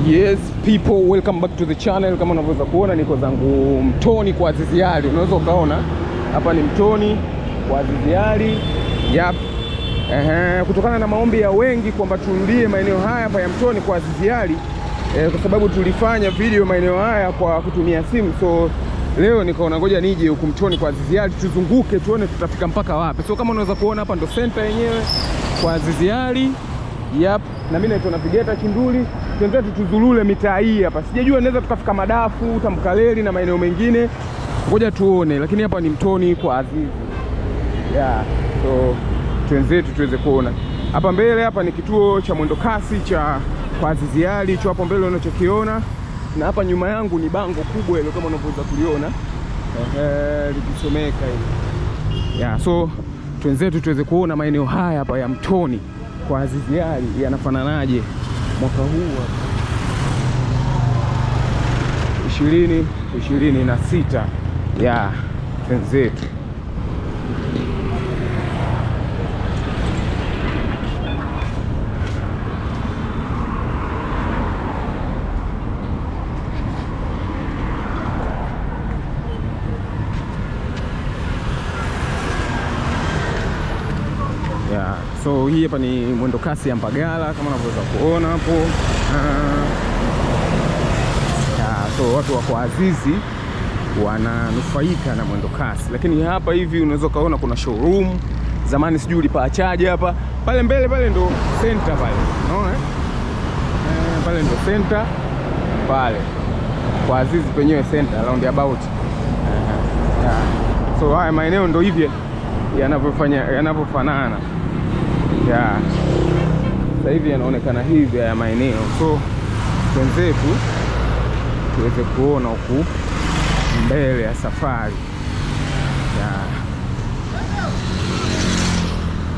Yes people, welcome back to the channel. Kama unavyoweza kuona niko zangu Mtoni kwa Azizi Ali. Unaweza ukaona hapa ni Mtoni kwa Azizi Ali. Yep. Kutokana na maombi ya wengi kwamba turudie maeneo haya hapa ya Mtoni kwa Azizi Ali, kwa sababu tulifanya video maeneo haya kwa kutumia simu. So leo nikaona ngoja nije huku Mtoni kwa Azizi Ali tuzunguke tuone tutafika mpaka wapi. So kama unaweza kuona hapa ndo center yenyewe kwa Azizi Ali. Yep. Na mimi naitwa Navigeta Kinduli. Tuendelee tuzulule mitaa hii hapa. Sijajua naweza tukafika Madafu, Tamkaleli na maeneo mengine. Ngoja tuone, lakini hapa ni Mtoni kwa Azizi. Yeah. So tuendelee tuweze kuona. Hapa mbele hapa ni kituo cha mwendo kasi cha kwa Azizi Ali, hicho hapo mbele unachokiona. Na hapa nyuma yangu ni bango kubwa hilo kama unavyoweza kuliona. Likisomeka hivi. Yeah, so tuendelee tuweze kuona maeneo haya hapa ya Mtoni kwa Azizi Ali yanafananaje mwaka huu 2026 ya wenzetu. So hii hapa ni mwendo kasi ya Mbagala kama unavyoweza kuona hapo. So watu wa kwa Azizi wananufaika na mwendo kasi. Lakini hapa hivi unaweza kaona kuna showroom. Zamani sijui ulipaachaje hapa. Pale mbele pale ndo center pale. Unaona? Pale ndo center pale. Kwa Azizi penyewe center round about. So haya maeneo ndo hivi yanavyofanana. Sasa hivi yanaonekana hivi ya maeneo. So wenzetu tuweze kuona huku mbele ya safari ya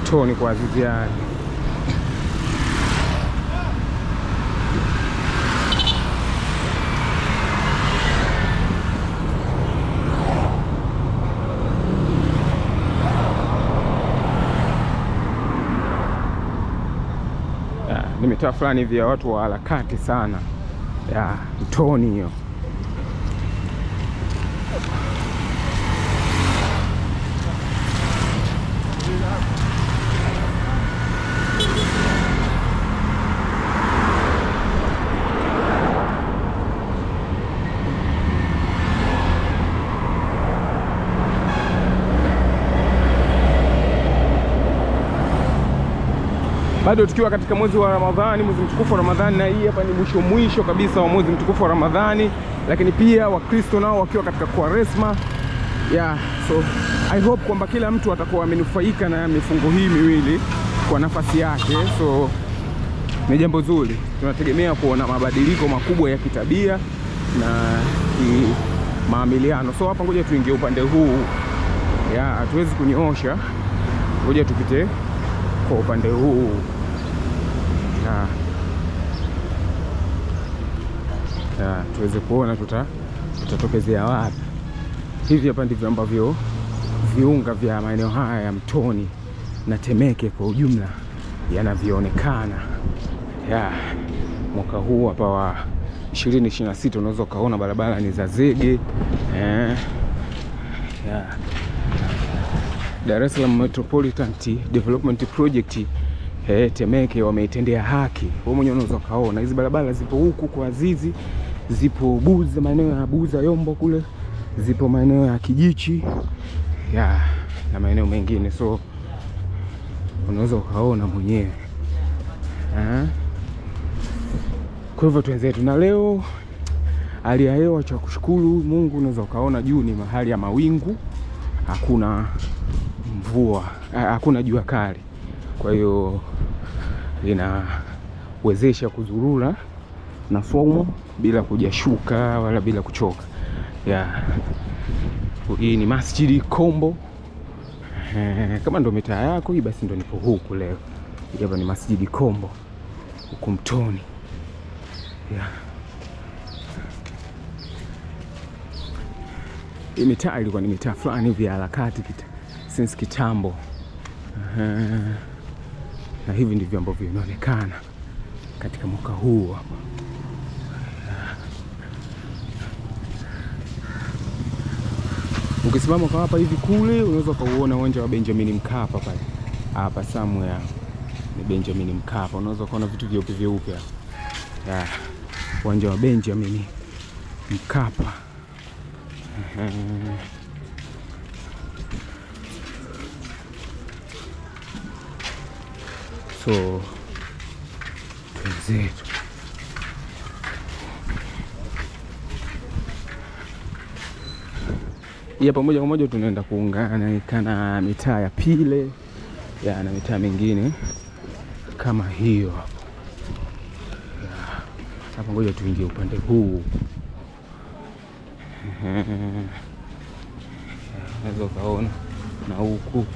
Mtoni kwa Azizi Ali. Ni mitaa fulani hivi ya watu wa harakati sana ya Mtoni hiyo. Bado tukiwa katika mwezi wa Ramadhani, mwezi mtukufu wa Ramadhani, na hii hapa ni mwisho kabisa wa mwezi mtukufu wa Ramadhani, lakini pia Wakristo nao wakiwa katika Kwaresma. So I hope kwamba kila mtu atakuwa amenufaika na mifungo hii miwili kwa nafasi yake. So ni jambo zuri. Tunategemea kuona mabadiliko makubwa ya kitabia na maamiliano. So hapa ngoja tuingie upande huu. Hatuwezi kunyoosha. Ngoja tupite kwa upande huu. Tuweze kuona tutatokezea wapi. Hivi hapa ndivyo ambavyo viunga vya maeneo haya ya Mtoni na Temeke kwa ujumla yanavyoonekana. Mwaka huu hapa wa 2026 unaweza kaona barabara ni za zege. Dar es Salaam Metropolitan Development Project Temeke wameitendea haki. Wewe mwenyewe unaweza kaona hizi barabara zipo huku kwa Azizi, zipo Buza, maeneo ya Buza Yombo kule, zipo maeneo ya Kijichi na maeneo mengine. So unaweza ukaona mwenyewe. Kwa hivyo tuenzetu na leo hali ya hewa cha kushukuru Mungu. Unaweza ukaona juu ni mahali ya mawingu, hakuna mvua, hakuna jua kali. Kwa hiyo inawezesha kuzurura na somo bila kujashuka wala bila kuchoka. Hii ni Masjidi Kombo. Kama ndo mitaa yako hii basi ndo nipo huku leo. Hapa ni Masjidi Kombo huku Mtoni. Hii mitaa ilikuwa ni mitaa fulani hivi ya harakati since kitambo. Na hivi ndivyo ambavyo vinaonekana katika mwaka huu hapa. Ukisimama kwa hapa hivi kule unaweza kuona uwanja wa Benjamin Mkapa pale. Hapa somewhere ni Benjamin Mkapa. Unaweza kuona vitu vyeupe hapa. Uwanja wa Benjamin Mkapa. So tuenzetu. Hapa moja kwa moja tunaenda kuungana na mitaa ya Pile na mitaa mingine kama hiyo hapo. Hapa ngoja tuingie upande huu. Unaweza kaona na huku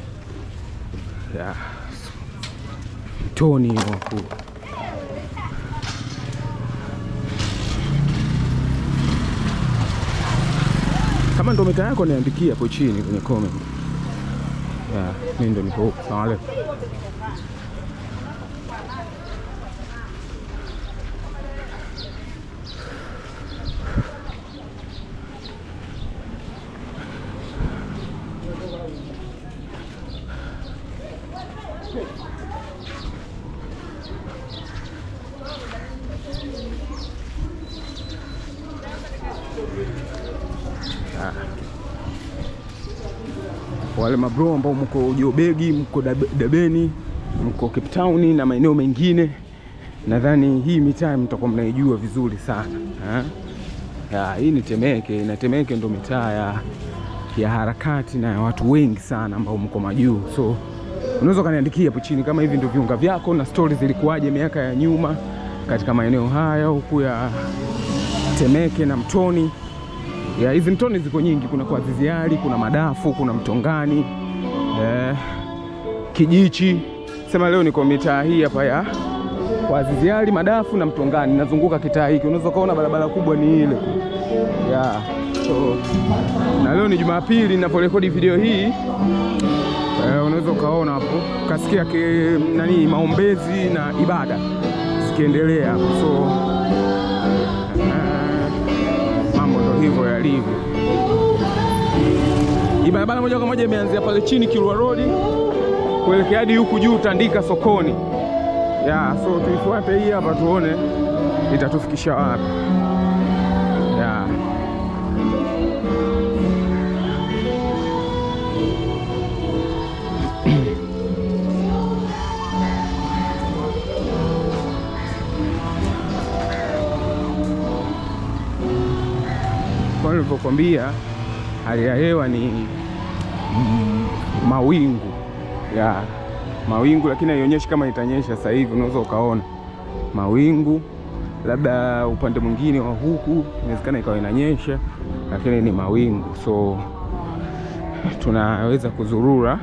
mtoni huku. Kama ndo mitaa yako niandikia hapo chini kwenye comment. Mimi ndo niko huko. Asalamu alaykum. Wale mabro ambao mko Jobegi, mko Dabeni, mko Cape Town na maeneo mengine, nadhani hii mitaa mtakuwa mnaijua vizuri sana. Hii ni Temeke, na Temeke ndo mitaa ya harakati na ya watu wengi sana ambao mko majuu. So unaweza kaniandikia hapo chini kama hivi ndio viunga vyako na stories zilikuwaje miaka ya nyuma katika maeneo haya huku ya Temeke na Mtoni. Hizi Mtoni ziko nyingi, kuna kwa Ziziari, kuna Madafu, kuna Mtongani, Kijichi. Sema leo niko mitaa hii hapa ya kwa Ziziari, Madafu na Mtongani. Nazunguka kitaa hiki. Unaweza kuona barabara kubwa ni ile. So na leo ni Jumapili ninaporekodi video hii. Unaweza kaona hapo, kasikia maombezi na ibada zikiendelea hapo. So hivyo yalivyo. Hii barabara moja kwa moja imeanzia pale chini Kilwa Road kuelekea hadi huku juu Tandika sokoni. So tuifuate hii hapa tuone itatufikisha wapi. Kwa nilivyokuambia hali ya hewa ni mawingu. Mawingu, lakini haionyeshi kama itanyesha sasa hivi. Unaweza ukaona mawingu, labda upande mwingine wa huku inawezekana ikawa inanyesha, lakini ni mawingu. So tunaweza kuzurura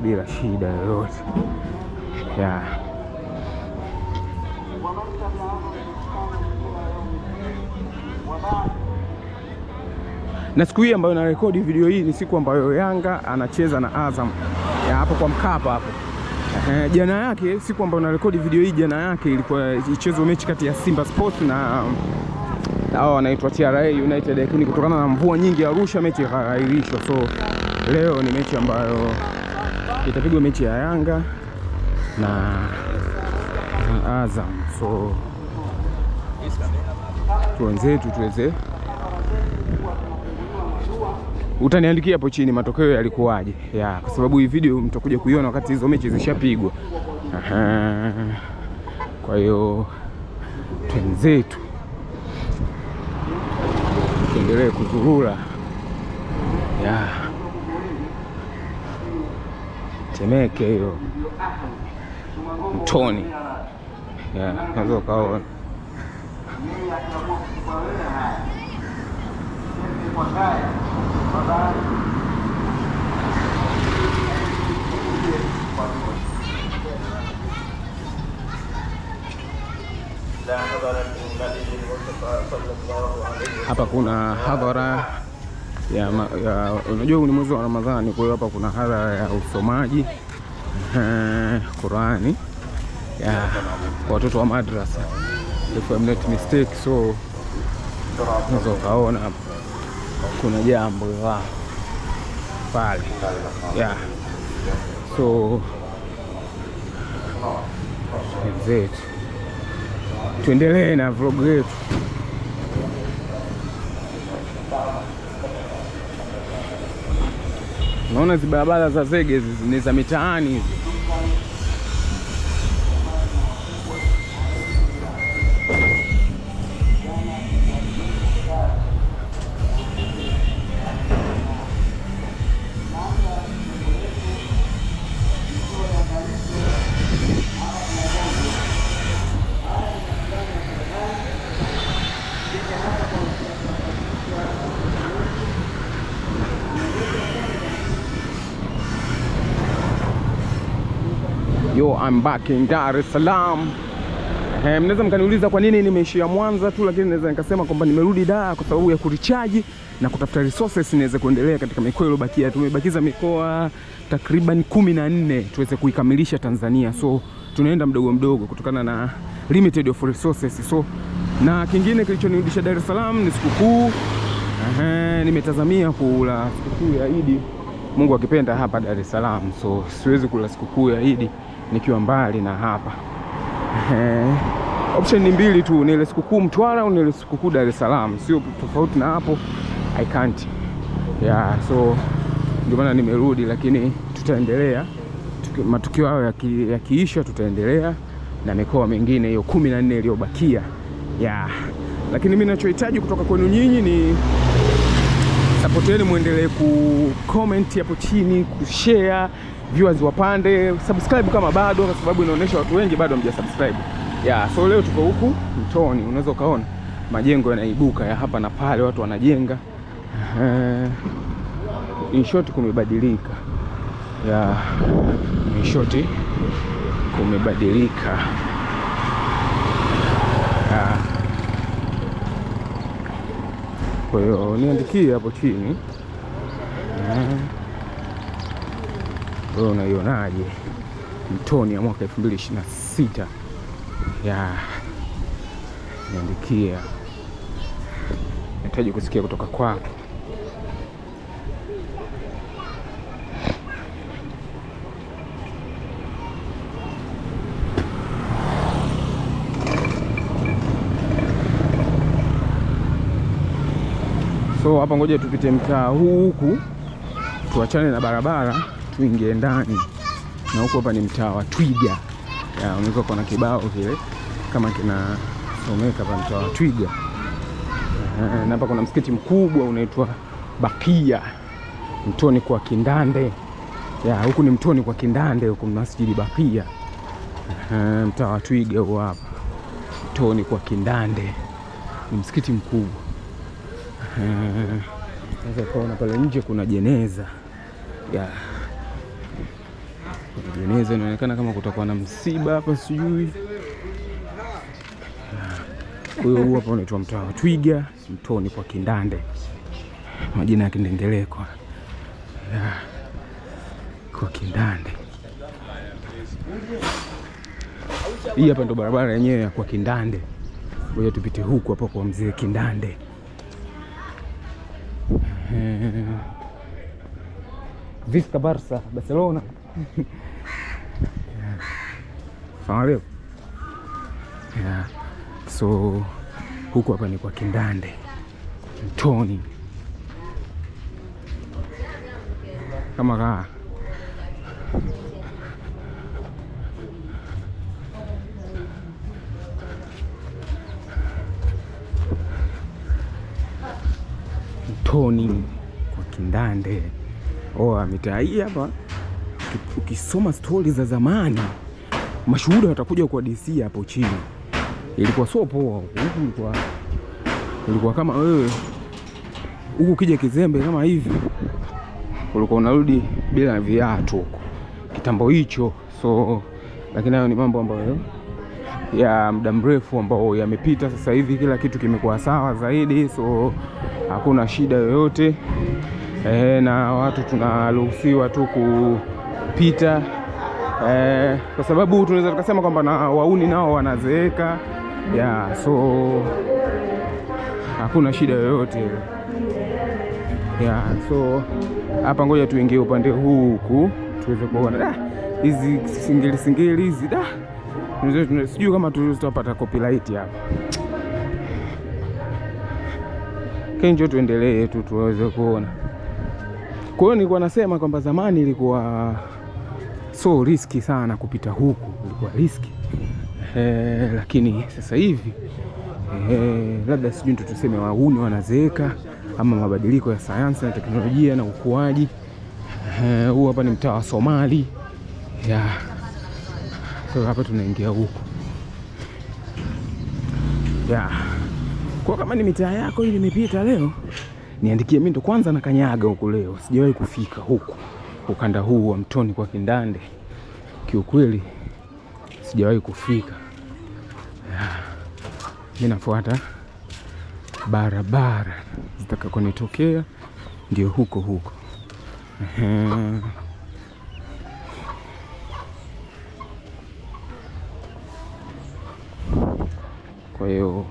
bila shida yoyote. Na siku hii ambayo narekodi video hii ni siku ambayo Yanga anacheza na Azam hapo kwa Mkapa hapo. Jana yake, siku ambayo narekodi video hii, jana yake ilikuwa ichezo mechi kati ya Simba Sports na hao wanaitwa TRA United, lakini kutokana na mvua nyingi Arusha mechi ikaahirishwa. So leo ni mechi ambayo itapigwa, mechi ya Yanga na Azam. So tuweze utaniandikia hapo chini matokeo yalikuwaje. Kwa sababu hii video mtakuja kuiona wakati hizo mechi zishapigwa. Kwa hiyo twenzetu tuendelee kuzurura. Temeke hiyo Mtoni. Naweza kaona hapa kuna hadhara unajua ni mwezi wa Ramadhani, kwa hiyo hapa kuna hadhara ya usomaji Qurani kwa watoto wa madrasa, if I'm not mistake. So unaweza kaona hapa kuna jambo pale. Yeah. So zetu tuendelee na vlog yetu. Naona hizi barabara za zege ni za mitaani hizi. Yo, I'm back in Dar es Salaam. Mnaweza mkaniuliza kwa nini nimeishia Mwanza tu, lakini naweza nikasema kwamba nimerudi Dar kwa sababu ya kurecharge na kutafuta resources niweze kuendelea katika mikoa iliyobakia. Tumebakiza mikoa takriban 14 tuweze kuikamilisha Tanzania. So tunaenda mdogo mdogo kutokana na limited of resources. So na kingine kilichonirudisha Dar es Salaam ni sikukuu. Nimetazamia kula sikukuu ya Eid, Mungu akipenda, hapa Dar es Salaam. So siwezi kula sikukuu ya Eid nikiwa mbali na hapa. Option ni mbili tu, ni ile sikukuu Mtwara au ni ile sikukuu Dar es Salaam. Sio tofauti na hapo, I can't. Yeah, so ndio maana nimerudi, lakini tutaendelea. Matukio hayo yakiisha tutaendelea na mikoa mingine hiyo 14 iliyobakia. Yeah. Lakini mimi ninachohitaji kutoka kwenu nyinyi ni support yenu, muendelee ku-comment hapo chini, kushare, viewers wapande, subscribe kama bado, kwa sababu inaonyesha watu wengi bado hamjasubscribe. Yeah, so leo tuko huku Mtoni, unaweza ukaona majengo yanaibuka ya hapa na pale, watu wanajenga. In short kumebadilika. Yeah, in short kumebadilika. Yeah. Kwa hiyo niandikie hapo chini. Wewe unaionaje Mtoni ya mwaka 2026? Ya niandikia, nahitaji kusikia kutoka kwako. So hapa ngoja tupite mtaa huku, tuachane na barabara, tuingie ndani. Na huku hapa ni mtaa wa Twiga. Unaweza kuona kibao kile kama kinasomeka hapa, mtaa wa Twiga. Na hapa kuna msikiti mkubwa unaitwa Bakia, Mtoni kwa Kindande. Huku ni Mtoni kwa Kindande, huku Masjidi Bakia. Mtaa wa Twiga huo hapa, Mtoni kwa Kindande. Ni msikiti mkubwa. Naweza kuona pale nje kuna jeneza. Kuna jeneza, inaonekana kama kutakuwa na msiba hapa, sijui. Kwa hiyo huu hapa unaitwa mtaa wa Twiga, Mtoni kwa Kindande. Majina ya Kindengeleko. Kwa Kindande. Hii hapa ndo barabara yenyewe ya kwa Kindande. Ngoja tupite huku hapa kwa mzee Kindande. Vista Barca, Barcelona. Fahamu? Yeah. So huku hapa ni kwa Kindande, Mtoni. Kama kaa Mtoni kwa Kindande. Mitaa hii hapa, ukisoma stori za zamani, mashuhuda watakuja kwa DC hapo chini. Ilikuwa so poa huku, ilikuwa kama wewe huku ukija kizembe kama hivi, ulikuwa unarudi bila viatu huko kitambo hicho. So lakini hayo ni mambo ambayo ya muda mrefu ambao yamepita. Sasa hivi kila kitu kimekuwa sawa zaidi, so hakuna shida yoyote. Na watu tunaruhusiwa tu kupita, kwa sababu tunaweza tukasema kwamba na wauni nao wanazeeka. So hakuna shida yoyote. So hapa ngoja tuingie upande huu huku tuweze kuona hizi singeli hizi sijui kama tutapata copyright hapa. Kenjo tuendelee tu tuweze kuona. Kwa hiyo nilikuwa nasema kwamba zamani ilikuwa so riski sana kupita huku, ilikuwa riski. Lakini sasa hivi labda sijui tuseme wahuni wanazeeka ama mabadiliko ya sayansi na teknolojia na ukuaji. Huu hapa ni mtaa wa Somali. So hapa tunaingia huku. Kwa kama ni mitaa yako hii nimepita leo, niandikie. Mimi ndo kwanza na kanyaga huku leo. Sijawahi kufika huku ukanda huu wa Mtoni kwa Kindande. Kiukweli sijawahi kufika. Mimi nafuata barabara zitakakonitokea ndio huko. Kwa hiyo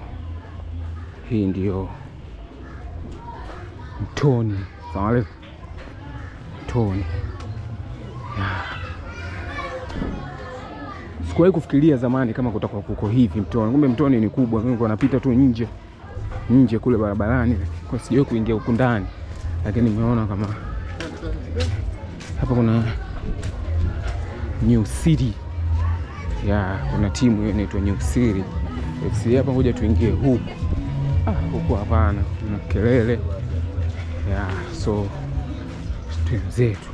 hii ndio Mtoni. Sawa, Mtoni. Sikuwahi kufikiria zamani kama kutakuwa kuko hivi Mtoni. Kumbe Mtoni ni kubwa. Mimi napita tu nje kule barabarani, kwa sijawahi kuingia huku ndani. Lakini nimeona kama hapa kuna New City. Kuna timu hiyo inaitwa New City FC hapa. Ngoja tuingie huku. Huku hapana, kuna kelele. So twenzetu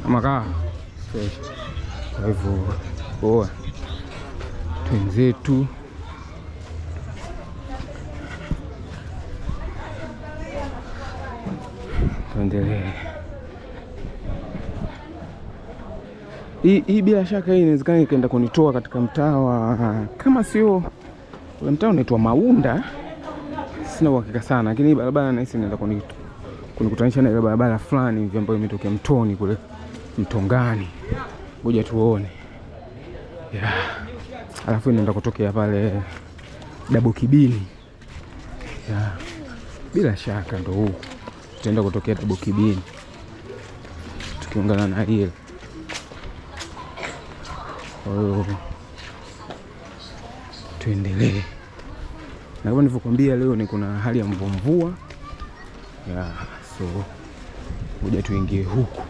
amaka. Kwa hivyo twenzetu tuendelee. Hii bila shaka hii inawezekana ikaenda kunitoa katika mtaa wa, kama sio ule mtaa unaitwa Maunda, sina uhakika sana, lakini hii barabara nahisi inaenda kunikutanisha na ile barabara fulani hivi ambayo imetokea Mtoni kule Mtongani. Ngoja tuone. Alafu inaenda kutokea pale Dabo Kibini. Bila shaka ndo huko tutaenda kutokea Dabo Kibini tukiungana na ile. Kwa hiyo tuendelee. Na kama nilivyokuambia leo ni kuna hali ya mvua. So ngoja tuingie huku.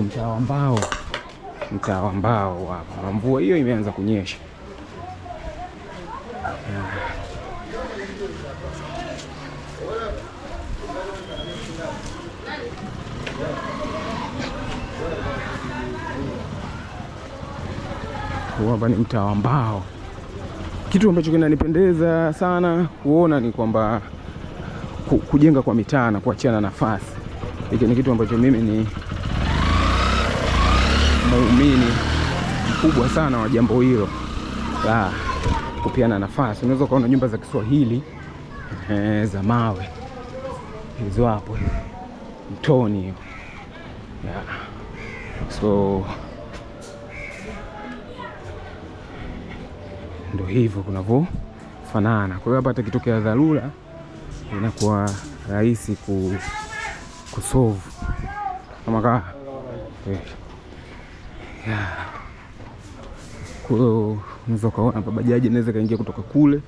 Mtaa wa Mbao hapa. Mvua hiyo imeanza kunyesha. Hapa ni mtaa wa Mbao. Kitu ambacho kinanipendeza sana kuona ni kwamba kujenga kwa mitaa na kuachiana nafasi. Hiki ni kitu ambacho mimi ni muumini mkubwa sana wa jambo hilo. Kupiana nafasi. Unaweza kuona nyumba za Kiswahili za mawe hizo hapo Mtoni hiyo. So ndio hivyo kunavyofanana. Kwa hiyo hapa hata kitokea dharura inakuwa rahisi kusolve kama kwa hiyo unaweza kuona hapa bajaji inaweza kaingia kutoka kule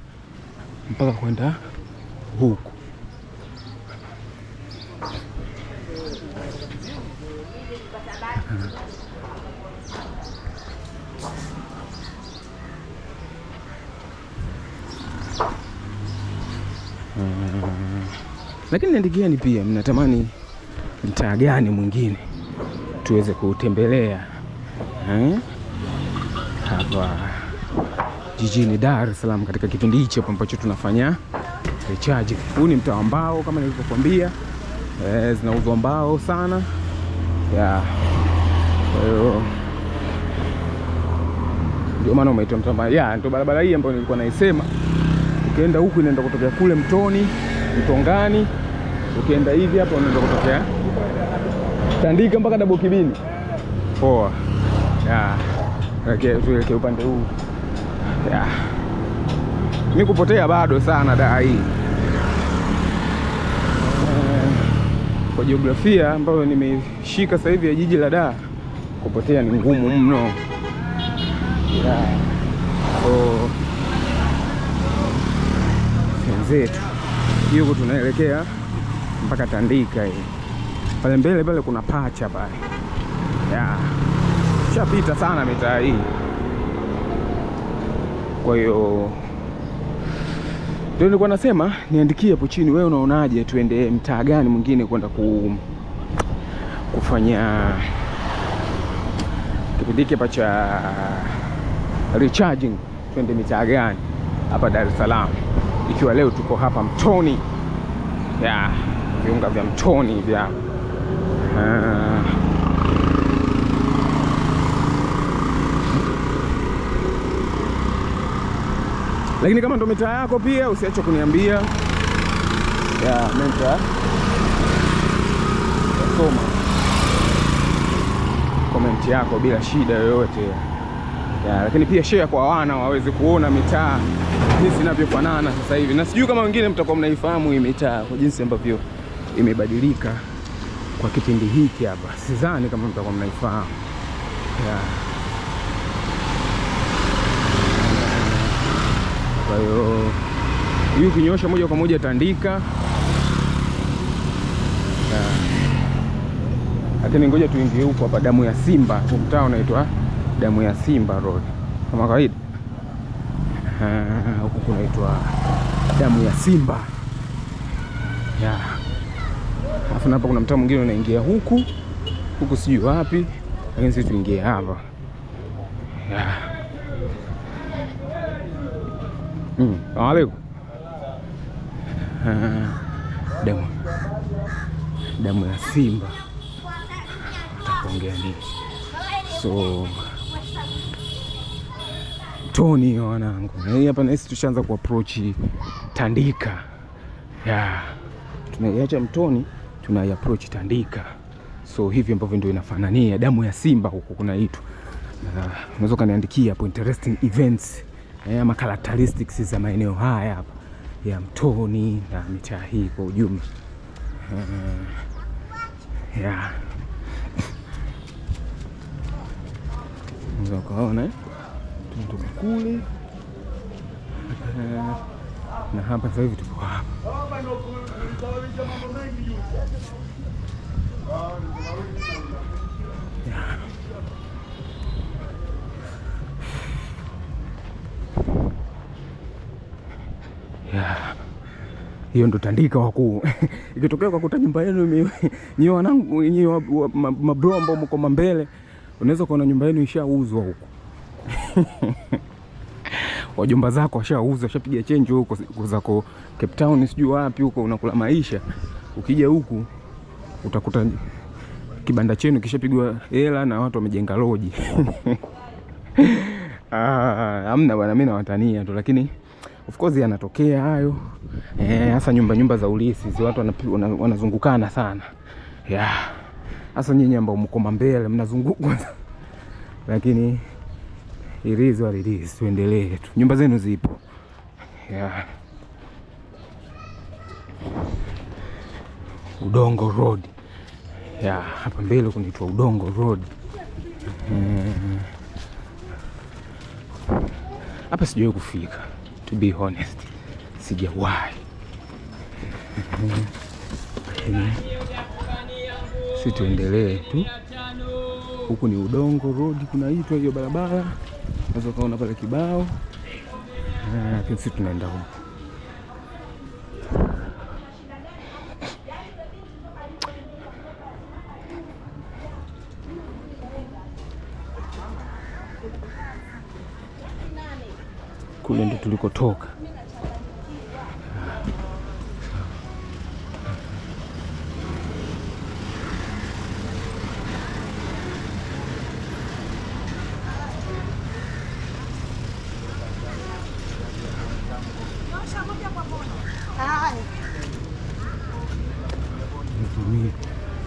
mpaka kwenda huku. Lakini niandikieni pia mnatamani mtaa gani mwingine tuweze kutembelea hapa jijini Dar es Salaam katika kipindi hicho ambacho tunafanya recharge. Huu ni mtaa wa Mbao kama nilivyokuambia. Zinauzwa mbao sana. Kwa hiyo ndio maana umeitwa mtaa. Ndio barabara hii ambayo nilikuwa naisema. Ukienda huku inaenda kutokea kule Mtoni, Mtongani. Ukienda hivi hapa unaenda kutokea Tandika mpaka Dabo Kibini. Poa. Tuelekee upande huu. Mimi kupotea bado sana daa hii. kwa jiografia ambayo nimeshika sasa hivi ya jiji la Dar, kupotea ni ngumu mno. Wenzetu yuko tunaelekea mpaka Tandika hii. Pale mbele pale kuna pacha pale. Shapita sana mitaa hii. Kwa hiyo ndio nilikuwa nasema niandikie hapo chini, wewe unaonaje tuende mtaa gani mwingine kwenda kufanya kipindi hapa cha recharging, twende mitaa gani hapa Dar es Salaam, ikiwa leo tuko hapa Mtoni, viunga vya Mtoni vya lakini kama ndo mitaa yako pia usiache kuniambia, menta soma comment yako bila shida yoyote. Lakini pia share kwa wana waweze kuona mitaa jinsi inavyofanana sasa hivi. Na sijui kama wengine mtakuwa mnaifahamu hii mitaa kwa jinsi ambavyo imebadilika kwa kipindi hiki hapa. Sidhani kama mtakuwa mnaifahamu. Kwa hiyo hii ukinyosha moja kwa moja Tandika. Lakini ngoja tuingie huko hapa Damu ya Simba. Mtaa unaitwa Damu ya Simba Road kama kawaida. Huko kunaitwa Damu ya Simba. Alafu hapa kuna mtaa mwingine unaingia huku sijui wapi, lakini sisi tuingie hapa. Waalaikum. Damu ya Simba. Atakuongea nini? So Tony wanangu. Hapa na sisi tushaanza kuapproach Tandika. Tunaiacha Mtoni, tunaiapproach Tandika. So hivi ambavyo ndio inafanania Damu ya Simba huko kunaitwa. Unaweza kaniandikia hapo interesting events ama characteristics za maeneo haya hapa ya Mtoni na mitaa hii kwa ujumla. Unaweza kuona tunatoka kule na hapa sasa hivi tupo hapa. Hiyo ndo Tandika wakuu. Ikitokea kwa kuta nyumba yenu ni wanangu, ni mabro ambao mko mbele, unaweza kuona nyumba yenu ishauzwa huko. Wajumba zako washauzwa, washapiga change huko zako Cape Town sijui wapi huko, unakula maisha. Ukija huku utakuta kibanda chenu kishapigwa hela na watu wamejenga loji. Hamna bwana, mimi nawatania tu, lakini of course yanatokea hayo. Hasa nyumba za ulisi, watu wanazungukana sana. Hasa nyinyi ambao mko mbele mnazungukwa. Lakini ilizo alilizi, tuendelee tu. Nyumba zenu zipo. Udongo Road. Hapa mbele kunaitwa Udongo Road. Hapa sijawahi kufika, to be honest. Sijawahi. Sisi tuendelee tu. Huku ni Udongo Road kunaitwa hiyo barabara. Unaweza kuona pale kibao. Sisi tunaenda huko. Kule ndio tulikotoka.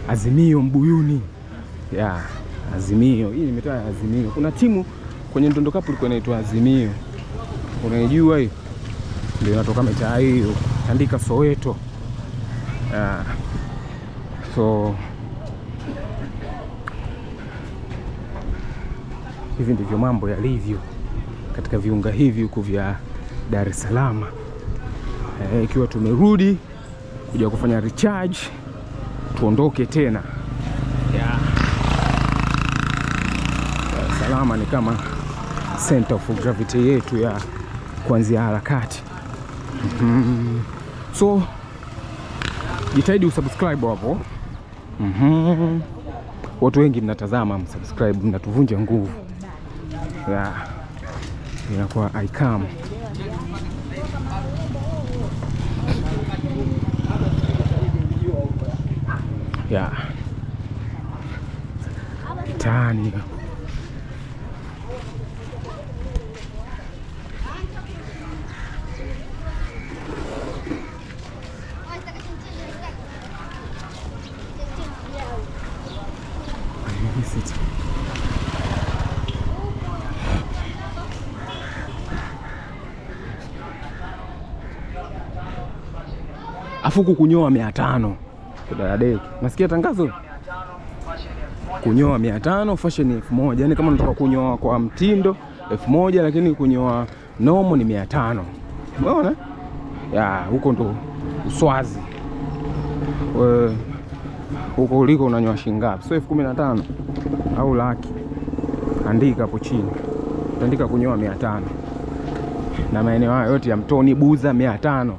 Azimio Mbuyuni. Azimio. Hii ni mitaa ya Azimio. Kuna timu kwenye Ndondo Cup ilikuwa inaitwa Azimio. Unajua hiyo? Ndio inatoka mitaa hiyo. Tandika Soweto. So hivi ndivyo mambo yalivyo katika viunga hivi huku vya Dar es Salaam. Ikiwa tumerudi kuja kufanya recharge, tuondoke tena. Dar es Salaam ni kama center of gravity yetu ya kuanzia harakati. So jitahidi usubscribe hapo. Watu wengi mnatazama, msubscribe, mnatuvunja nguvu. Inakuwa icam. Tani. Afuku kunyoa 500 daladeki. Nasikia tangazo kunyoa 500, fashion 1000. Yani kama unataka kunyoa kwa mtindo 1000, lakini kunyoa nomo ni 500. Umeona? Huko ndo Uswazi. Huko uliko unanyoa shilingi ngapi? So 15,000 au laki. Andika hapo chini. Utaandika kunyoa 500. Na maeneo hayo yote ya Mtoni, Buza 500.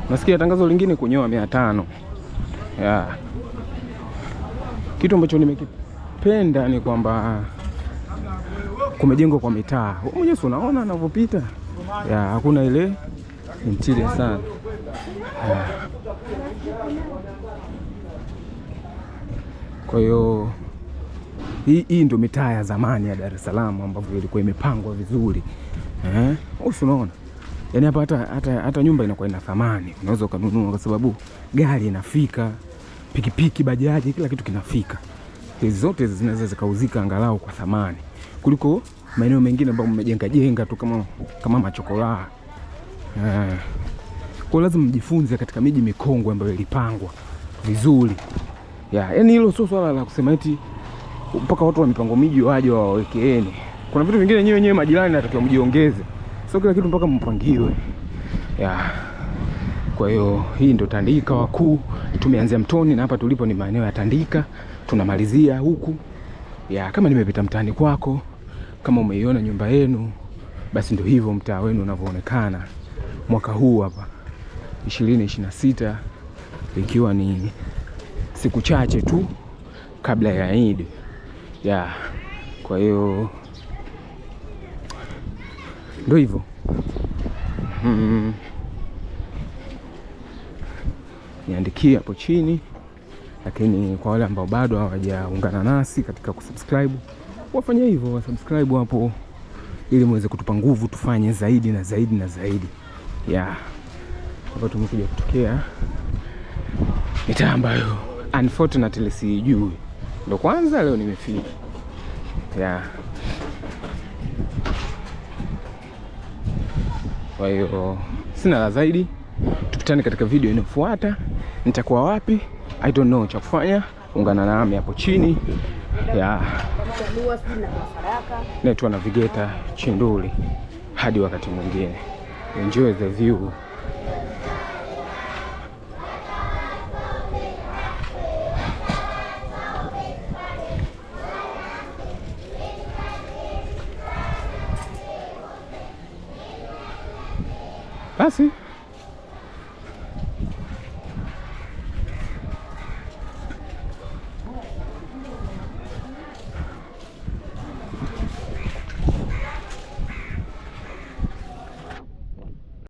Nasikia tangazo lingine kunyoa 500. Kitu ambacho nimekipenda ni kwamba kumejengwa kwa mitaa. Wewe mwenyewe unaona anavyopita. Hakuna ile mtile sana. Kwa hiyo hii ndio mitaa ya zamani ya Dar es Salaam ambapo ilikuwa imepangwa vizuri. Unaona? Yaani hapa hata nyumba inakuwa ina thamani. Unaweza kununua kwa sababu gari inafika, pikipiki, bajaji, kila kitu kinafika. Hizi zote zinaweza zikauzika angalau kwa thamani kuliko maeneo mengine ambayo mmejenga tu kama machokola. Kwa lazima mjifunze katika miji mikongwe ambayo ilipangwa vizuri. Yaani hilo sio swala la kusema eti mpaka watu wa mipango miji waje wawekeeni. Kuna vitu vingine nyewe majirani natakiwa mjiongeze. Sio kila kitu mpaka mpangiwe. Kwa hiyo hii ndio Tandika wakuu. Tumeanzia Mtoni na hapa tulipo ni maeneo ya Tandika. Tunamalizia huku. Kama nimepita mtaani kwako, kama umeiona nyumba yenu, basi ndio hivyo mtaa wenu unavyoonekana mwaka huu hapa 2026, ikiwa ni siku chache tu kabla ya Eid. Kwa hiyo ndio hivyo. Niandikie hapo chini, lakini kwa wale ambao bado hawajaungana nasi katika kusubscribe, wafanye hivyo, wasubscribe hapo ili muweze kutupa nguvu tufanye zaidi na zaidi na zaidi. Hapa tumekuja kutokea mitaa ambayo unfortunately sijui. Ndio kwanza leo nimefika. Kwa hiyo sina la zaidi. Tukutane katika video inayofuata. Nitakuwa wapi? I don't know cha kufanya. Ungana nami hapo chini. Naitwa Navigator Chinduli. Hadi wakati mwingine. Enjoy the view. Basi.